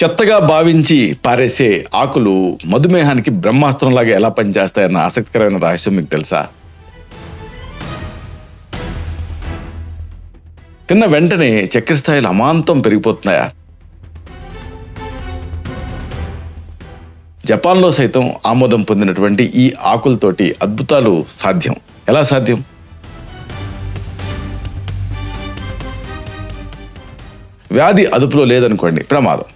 చెత్తగా భావించి పారేసే ఆకులు మధుమేహానికి బ్రహ్మాస్త్రంలాగా ఎలా పనిచేస్తాయన్న ఆసక్తికరమైన రహస్యం మీకు తెలుసా? తిన్న వెంటనే చక్కెర స్థాయిలు అమాంతం పెరిగిపోతున్నాయా? జపాన్లో సైతం ఆమోదం పొందినటువంటి ఈ ఆకులతోటి అద్భుతాలు సాధ్యం. ఎలా సాధ్యం? వ్యాధి అదుపులో లేదనుకోండి, ప్రమాదం.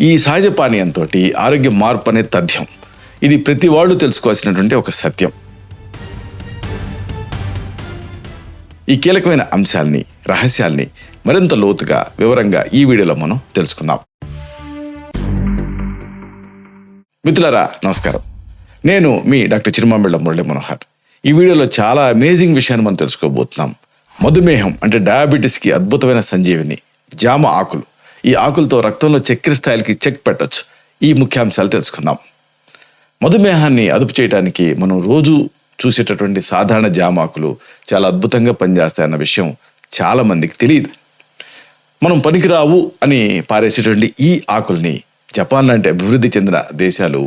ఈ సహజ పానీయంతో ఆరోగ్య మార్పు అనేది తథ్యం. ఇది ప్రతి వాళ్ళు తెలుసుకోవాల్సినటువంటి ఒక సత్యం. ఈ కీలకమైన అంశాల్ని, రహస్యాల్ని మరింత లోతుగా, వివరంగా ఈ వీడియోలో మనం తెలుసుకుందాం. మిత్రులారా, నమస్కారం. నేను మీ డాక్టర్ చిరుమామిళ్ళ మురళీ మనోహర్. ఈ వీడియోలో చాలా అమేజింగ్ విషయాన్ని మనం తెలుసుకోబోతున్నాం. మధుమేహం అంటే డయాబెటీస్కి అద్భుతమైన సంజీవిని జామ ఆకులు. ఈ ఆకులతో రక్తంలో చక్కెర స్థాయిలకి చెక్ పెట్టొచ్చు. ఈ ముఖ్యాంశాలు తెలుసుకుందాం. మధుమేహాన్ని అదుపు చేయడానికి మనం రోజు చూసేటటువంటి సాధారణ జామ ఆకులు చాలా అద్భుతంగా పనిచేస్తాయన్న విషయం చాలా మందికి తెలియదు. మనం పనికిరావు అని పారేసేటువంటి ఈ ఆకుల్ని జపాన్ లాంటి అభివృద్ధి చెందిన దేశాలు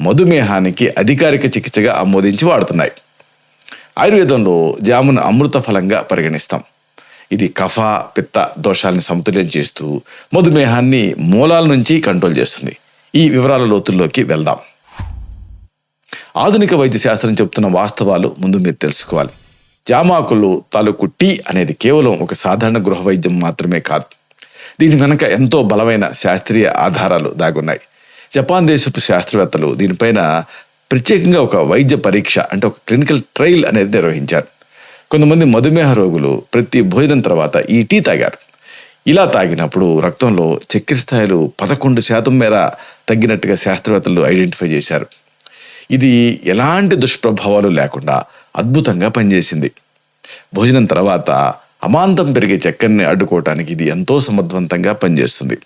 మధుమేహానికి అధికారిక చికిత్సగా ఆమోదించి వాడుతున్నాయి. ఆయుర్వేదంలో జామును అమృత ఫలంగా పరిగణిస్తాం. ఇది కఫ, పిత్త దోషాలను సమతుల్యం చేస్తూ మధుమేహాన్ని మూలాల నుంచి కంట్రోల్ చేస్తుంది. ఈ వివరాల లోతుల్లోకి వెళ్దాం. ఆధునిక వైద్య శాస్త్రం చెబుతున్న వాస్తవాలు ముందు మీరు తెలుసుకోవాలి. జామాకులు తాలూకు టీ అనేది కేవలం ఒక సాధారణ గృహ వైద్యం మాత్రమే కాదు. దీని వెనక ఎంతో బలమైన శాస్త్రీయ ఆధారాలు దాగున్నాయి. జపాన్ దేశపు శాస్త్రవేత్తలు దీనిపైన ప్రత్యేకంగా ఒక వైద్య పరీక్ష అంటే ఒక క్లినికల్ ట్రయల్ అనేది నిర్వహించారు. కొంతమంది మధుమేహ రోగులు ప్రతి భోజనం తర్వాత ఈ టీ తాగారు. ఇలా తాగినప్పుడు రక్తంలో చక్కెర స్థాయిలు 11% మేర తగ్గినట్టుగా శాస్త్రవేత్తలు ఐడెంటిఫై చేశారు. ఇది ఎలాంటి దుష్ప్రభావాలు లేకుండా అద్భుతంగా పనిచేసింది. భోజనం తర్వాత అమాంతం పెరిగే చక్కెరని అడ్డుకోవటానికి ఇది ఎంతో సమర్థవంతంగా పనిచేస్తుంది.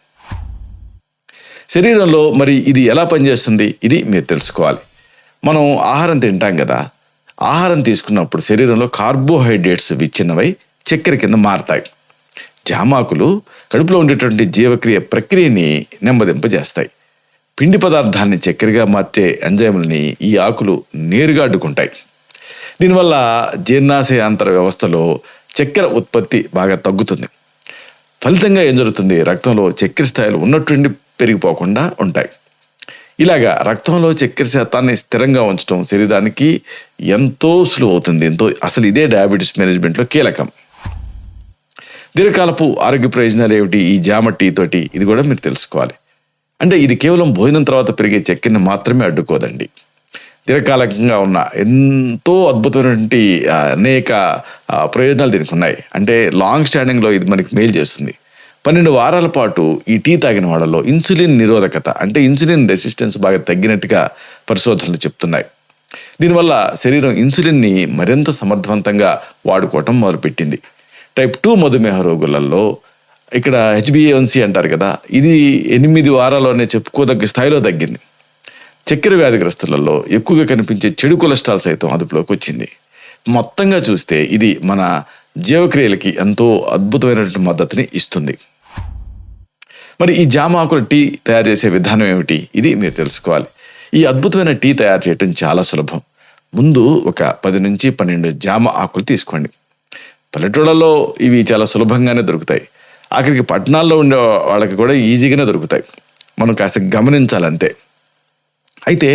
శరీరంలో మరి ఇది ఎలా పనిచేస్తుంది? ఇది మీరు తెలుసుకోవాలి. మనం ఆహారం తింటాం కదా, ఆహారం తీసుకున్నప్పుడు శరీరంలో కార్బోహైడ్రేట్స్ విచ్ఛిన్నమై చక్కెర కింద మారతాయి. జామాకులు కడుపులో ఉండేటువంటి జీవక్రియ ప్రక్రియని నెమ్మదింపజేస్తాయి. పిండి పదార్థాన్ని చక్కెరగా మార్చే ఎంజైముల్ని ఈ ఆకులు నేరుగా అడ్డుకుంటాయి. దీనివల్ల జీర్ణాశయాంతర వ్యవస్థలో చక్కెర ఉత్పత్తి బాగా తగ్గుతుంది. ఫలితంగా ఏం జరుగుతుంది? రక్తంలో చక్కెర స్థాయిలు ఉన్నట్టుండి పెరిగిపోకుండా ఉంటాయి. ఇలాగా రక్తంలో చక్కెర శాతాన్ని స్థిరంగా ఉంచడం శరీరానికి ఎంతో సులువు అవుతుంది. అసలు ఇదే డయాబెటీస్ మేనేజ్మెంట్లో కీలకం. దీర్ఘకాలపు ఆరోగ్య ప్రయోజనాలు ఏమిటి ఈ జామ టీ తోటి? ఇది కూడా మీరు తెలుసుకోవాలి. అంటే ఇది కేవలం భోజనం తర్వాత పెరిగే చక్కెరని మాత్రమే అడ్డుకోదండి. దీర్ఘకాలికంగా ఉన్న ఎంతో అద్భుతమైనటువంటి అనేక ప్రయోజనాలు దీనికి ఉన్నాయి. అంటే లాంగ్ స్టాండింగ్లో ఇది మనకి మేలు చేస్తుంది. 12 వారాల పాటు ఈ టీ తాగిన వాళ్ళలో ఇన్సులిన్ నిరోధకత అంటే ఇన్సులిన్ రెసిస్టెన్స్ బాగా తగ్గినట్టుగా పరిశోధనలు చెప్తున్నాయి. దీనివల్ల శరీరం ఇన్సులిన్ని మరింత సమర్థవంతంగా వాడుకోవటం మొదలుపెట్టింది. టైప్ 2 మధుమేహ రోగులలో ఇక్కడ HbA1c అంటారు కదా, ఇది 8 వారాల్లోనే చెప్పుకోదగ్గ స్థాయిలో తగ్గింది. చక్కెర వ్యాధిగ్రస్తులలో ఎక్కువగా కనిపించే చెడు కొలెస్ట్రాల్ సైతం అదుపులోకి వచ్చింది. మొత్తంగా చూస్తే ఇది మన జీవక్రియలకి ఎంతో అద్భుతమైనటువంటి మద్దతుని ఇస్తుంది. మరి ఈ జామ ఆకుల టీ తయారు చేసే విధానం ఏమిటి? ఇది మీరు తెలుసుకోవాలి. ఈ అద్భుతమైన టీ తయారు చేయటం చాలా సులభం. ముందు ఒక 10 నుంచి 12 జామ ఆకులు తీసుకోండి. పల్లెటూళ్ళలో ఇవి చాలా సులభంగానే దొరుకుతాయి. ఆఖరికి పట్టణాల్లో ఉండే వాళ్ళకి కూడా ఈజీగానే దొరుకుతాయి. మనం కాస్త గమనించాలంతే. అయితే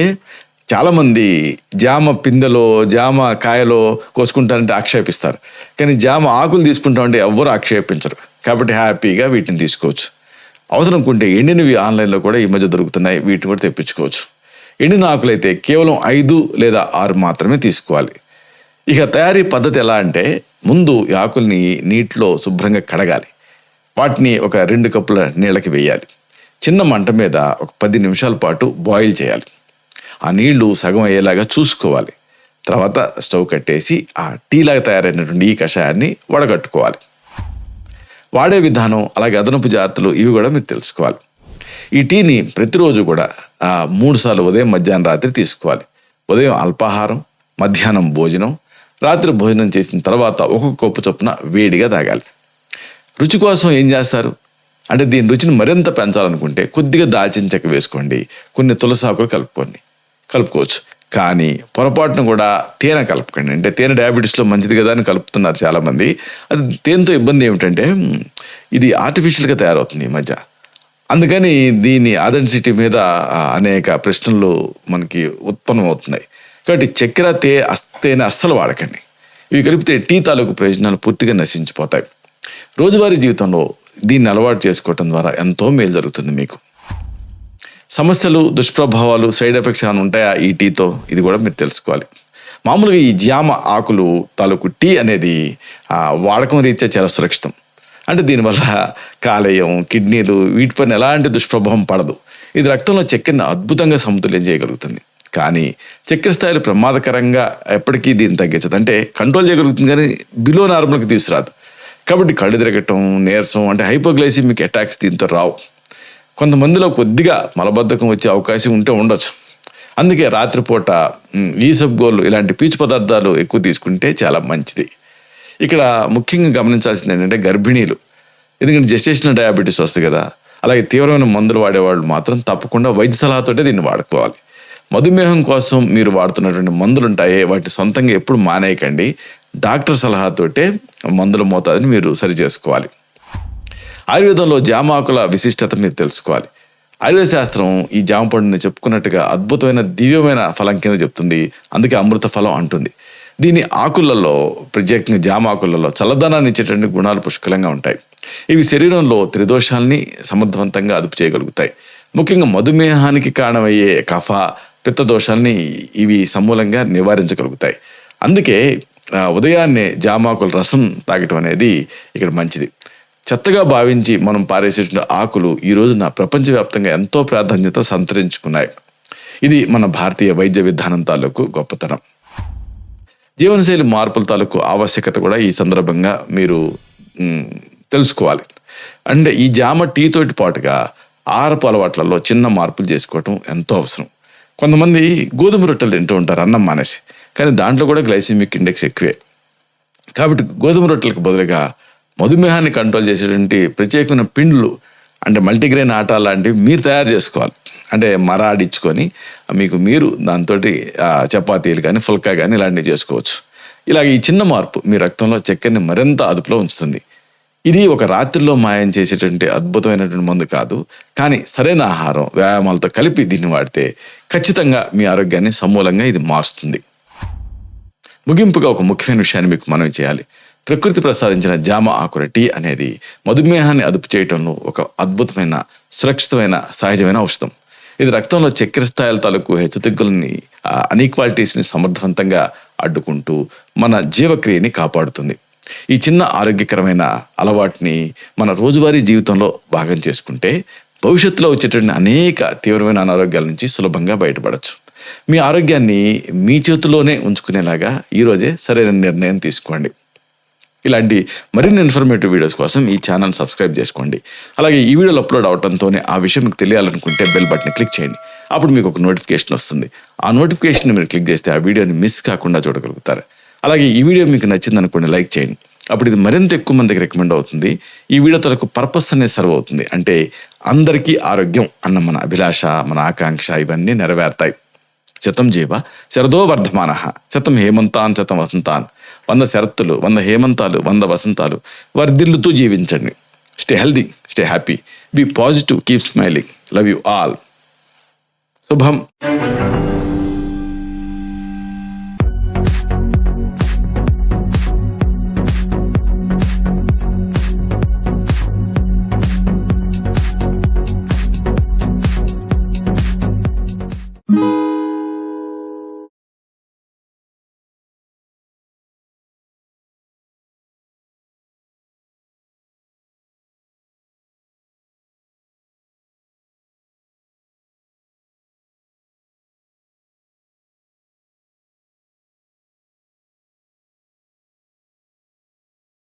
చాలామంది జామ పిందెలో, జామ కాయలో కోసుకుంటారంటే ఆక్షేపిస్తారు. కానీ జామ ఆకులు తీసుకుంటామంటే ఎవ్వరూ ఆక్షేపించరు. కాబట్టి హ్యాపీగా వీటిని తీసుకోవచ్చు. అవసరం కుంటే ఎండినవి ఆన్లైన్లో కూడా ఈ మధ్య దొరుకుతున్నాయి. వీటిని కూడా తెప్పించుకోవచ్చు. ఎండిన ఆకులు అయితే కేవలం 5 లేదా 6 మాత్రమే తీసుకోవాలి. ఇక తయారీ పద్ధతి ఎలా అంటే, ముందు ఈ ఆకుల్ని నీటిలో శుభ్రంగా కడగాలి. వాటిని ఒక 2 కప్పుల నీళ్ళకి వేయాలి. చిన్న మంట మీద ఒక 10 నిమిషాల పాటు బాయిల్ చేయాలి. ఆ నీళ్లు సగం అయ్యేలాగా చూసుకోవాలి. తర్వాత స్టవ్ కట్టేసి ఆ టీలాగా తయారైనటువంటి ఈ కషాయాన్ని వడగట్టుకోవాలి. వాడే విధానం, అలాగే అదనపు జాగ్రత్తలు ఇవి కూడా మీరు తెలుసుకోవాలి. ఈ టీని ప్రతిరోజు కూడా 3 సార్లు ఉదయం, మధ్యాహ్నం, రాత్రి తీసుకోవాలి. ఉదయం అల్పాహారం, మధ్యాహ్నం భోజనం, రాత్రి భోజనం చేసిన తర్వాత ఒక్కొక్క కప్పు చొప్పున వేడిగా తాగాలి. రుచి కోసం ఏం చేస్తారు అంటే దీని రుచిని మరింత పెంచాలనుకుంటే కొద్దిగా దాల్చిన చెక్క వేసుకోండి, కొన్ని తులసి ఆకులు కలుపుకోవచ్చు. కానీ పొరపాటును కూడా తేనె కలపకండి. అంటే తేనె డయాబెటీస్లో మంచిది కదా అని కలుపుతున్నారు చాలామంది. అది తేనెతో ఇబ్బంది ఏమిటంటే ఇది ఆర్టిఫిషియల్గా తయారవుతుంది ఈ మధ్య. అందుకని దీని ఆథెంటిసిటీ మీద అనేక ప్రశ్నలు మనకి ఉత్పన్నమవుతున్నాయి. కాబట్టి చక్కెర తేనె అస్సలు వాడకండి. ఇవి కలిపితే టీ తాలూకు ప్రయోజనాలు పూర్తిగా నశించిపోతాయి. రోజువారీ జీవితంలో దీన్ని అలవాటు చేసుకోవటం ద్వారా ఎంతో మేలు జరుగుతుంది మీకు. సమస్యలు, దుష్ప్రభావాలు, సైడ్ ఎఫెక్ట్స్ ఏమైనా ఉంటాయా ఈ టీతో, ఇది కూడా మీరు తెలుసుకోవాలి. మామూలుగా ఈ జామ ఆకులు తాలూకు టీ అనేది వాడకం రీత్యా చాలా సురక్షితం. అంటే దీనివల్ల కాలేయం, కిడ్నీలు వీటిపైన ఎలాంటి దుష్ప్రభావం పడదు. ఇది రక్తంలో చక్కెరను అద్భుతంగా సమతుల్యం చేయగలుగుతుంది. కానీ చక్కెర స్థాయిలు ప్రమాదకరంగా ఎప్పటికీ దీన్ని తగ్గించదు. అంటే కంట్రోల్ చేయగలుగుతుంది కానీ బిలో నార్మల్కి తీసుకురాదు. కాబట్టి కళ్ళు తిరగటం, నీరసం అంటే హైపోగ్లైసిమిక్ అటాక్స్ దీంతో రావు. కొంతమందిలో కొద్దిగా మలబద్ధకం వచ్చే అవకాశం ఉండొచ్చు. అందుకే రాత్రిపూట ఈసబ్గోలు ఇలాంటి పీచు పదార్థాలు ఎక్కువ తీసుకుంటే చాలా మంచిది. ఇక్కడ ముఖ్యంగా గమనించాల్సింది ఏంటంటే గర్భిణీలు, ఎందుకంటే జెస్టేషనల్ డయాబెటీస్ వస్తుంది కదా, అలాగే తీవ్రమైన మందులు వాడేవాళ్ళు మాత్రం తప్పకుండా వైద్య సలహాతోటే దీన్ని వాడుకోవాలి. మధుమేహం కోసం మీరు వాడుతున్నటువంటి మందులు ఉంటాయే వాటి సొంతంగా ఎప్పుడు మానేయకండి. డాక్టర్ సలహాతోటే మందుల మోతాదుని మీరు సరి చేసుకోవాలి. ఆయుర్వేదంలో జామ ఆకుల విశిష్టత మీరు తెలుసుకోవాలి. ఆయుర్వేద శాస్త్రం ఈ జామ పండుని చెప్పుకున్నట్టుగా అద్భుతమైన దివ్యమైన ఫలం కింద చెప్తుంది. అందుకే అమృత ఫలం అంటుంది. దీని ఆకులలో, ప్రత్యేకంగా జామ ఆకులలో చల్లదనాన్ని ఇచ్చేటువంటి గుణాలు పుష్కలంగా ఉంటాయి. ఇవి శరీరంలో త్రిదోషాల్ని సమర్థవంతంగా అదుపు చేయగలుగుతాయి. ముఖ్యంగా మధుమేహానికి కారణమయ్యే కఫ, పిత్త దోషాల్ని ఇవి సమూలంగా నివారించగలుగుతాయి. అందుకే ఉదయాన్నే జామాకుల రసం తాగటం అనేది ఇక్కడ మంచిది. చెత్తగా భావించి మనం పారేసేటువంటి ఆకులు ఈ రోజున ప్రపంచవ్యాప్తంగా ఎంతో ప్రాధాన్యత సంతరించుకున్నాయి. ఇది మన భారతీయ వైద్య విధానం తాలూకు గొప్పతనం. జీవనశైలి మార్పుల తాలూకు ఆవశ్యకత కూడా ఈ సందర్భంగా మీరు తెలుసుకోవాలి. అంటే ఈ జామ టీ తోటి పాటుగా ఆహారపు అలవాట్లలో చిన్న మార్పులు చేసుకోవటం ఎంతో అవసరం. కొంతమంది గోధుమ రొట్టెలు తింటూ ఉంటారు అన్నం మానేసి, కానీ దాంట్లో కూడా గ్లైసిమిక్ ఇండెక్స్ ఎక్కువే. కాబట్టి గోధుమ రొట్టెలకు బదులుగా మధుమేహాన్ని కంట్రోల్ చేసేటువంటి ప్రత్యేకమైన పిండ్లు, అంటే మల్టీగ్రెయిన్ ఆటా లాంటివి మీరు తయారు చేసుకోవాలి. అంటే మరాడిచ్చుకొని మీరు దాంతో చపాతీలు కానీ, ఫుల్కా కానీ ఇలాంటివి చేసుకోవచ్చు. ఇలాగ ఈ చిన్న మార్పు మీ రక్తంలో చక్కెరని మరింత అదుపులో ఉంచుతుంది. ఇది ఒక రాత్రిలో మాయం చేసేటువంటి అద్భుతమైనటువంటి మందు కాదు. కానీ సరైన ఆహారం, వ్యాయామాలతో కలిపి దీన్ని వాడితే ఖచ్చితంగా మీ ఆరోగ్యాన్ని సమూలంగా ఇది మారుస్తుంది. ముగింపుగా ఒక ముఖ్యమైన విషయాన్ని మీకు మనవి చేయాలి. ప్రకృతి ప్రసాదించిన జామ ఆకుల టీ అనేది మధుమేహాన్ని అదుపు చేయటంలో ఒక అద్భుతమైన, సురక్షితమైన, సహజమైన ఔషధం. ఇది రక్తంలో చక్కెర స్థాయిల తాలూకు హెచ్చుతగ్గులని, అన్ఈక్వాలిటీస్ని సమర్థవంతంగా అడ్డుకుంటూ మన జీవక్రియని కాపాడుతుంది. ఈ చిన్న ఆరోగ్యకరమైన అలవాటుని మన రోజువారీ జీవితంలో భాగం చేసుకుంటే భవిష్యత్తులో వచ్చేటువంటి అనేక తీవ్రమైన అనారోగ్యాల నుంచి సులభంగా బయటపడవచ్చు. మీ ఆరోగ్యాన్ని మీ చేతిలోనే ఉంచుకునేలాగా ఈరోజే సరైన నిర్ణయం తీసుకోండి. ఇలాంటి మరిన్ని ఇన్ఫర్మేటివ్ వీడియోస్ కోసం ఈ ఛానల్ సబ్స్క్రైబ్ చేసుకోండి. అలాగే ఈ వీడియోలు అప్లోడ్ అవడంతోనే ఆ విషయం మీకు తెలియాలనుకుంటే బెల్ బటన్ క్లిక్ చేయండి. అప్పుడు మీకు ఒక నోటిఫికేషన్ వస్తుంది. ఆ నోటిఫికేషన్ మీరు క్లిక్ చేస్తే ఆ వీడియోని మిస్ కాకుండా చూడగలుగుతారు. అలాగే ఈ వీడియో మీకు నచ్చింది అనుకోండి, లైక్ చేయండి. అప్పుడు ఇది మరింత ఎక్కువ మందికి రికమెండ్ అవుతుంది. ఈ వీడియో తరకు పర్పస్ అనేది సర్వ్ అవుతుంది. అంటే అందరికీ ఆరోగ్యం అన్న మన అభిలాష, మన ఆకాంక్ష ఇవన్నీ నెరవేరుతాయి. శతం జీవ శరదో వర్ధమానః, శతం హేమంతాన్ శతం వసంతాన్. 100 శరత్తులు, 100 హేమంతాలు, 100 వసంతాలు వర్ధిల్లుతూ జీవించండి. Stay healthy, stay happy, be positive, keep smiling. Love you all. శుభం.